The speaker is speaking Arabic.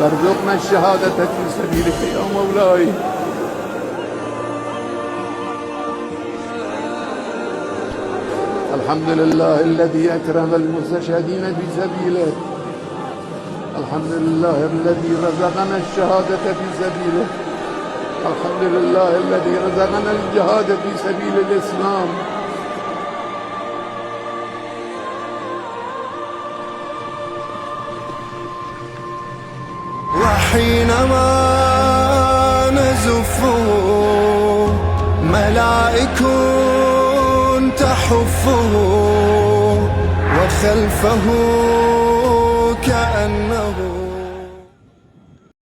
وارزقنا الشهادة في سبيلك يا مولاي. الحمد لله الذي أكرم المستشهدين في سبيله. الحمد لله الذي رزقنا الشهادة في سبيله. الحمد لله الذي رزقنا الجهاد في سبيل الإسلام. وحينما نزف ملائك تحفه وخلفه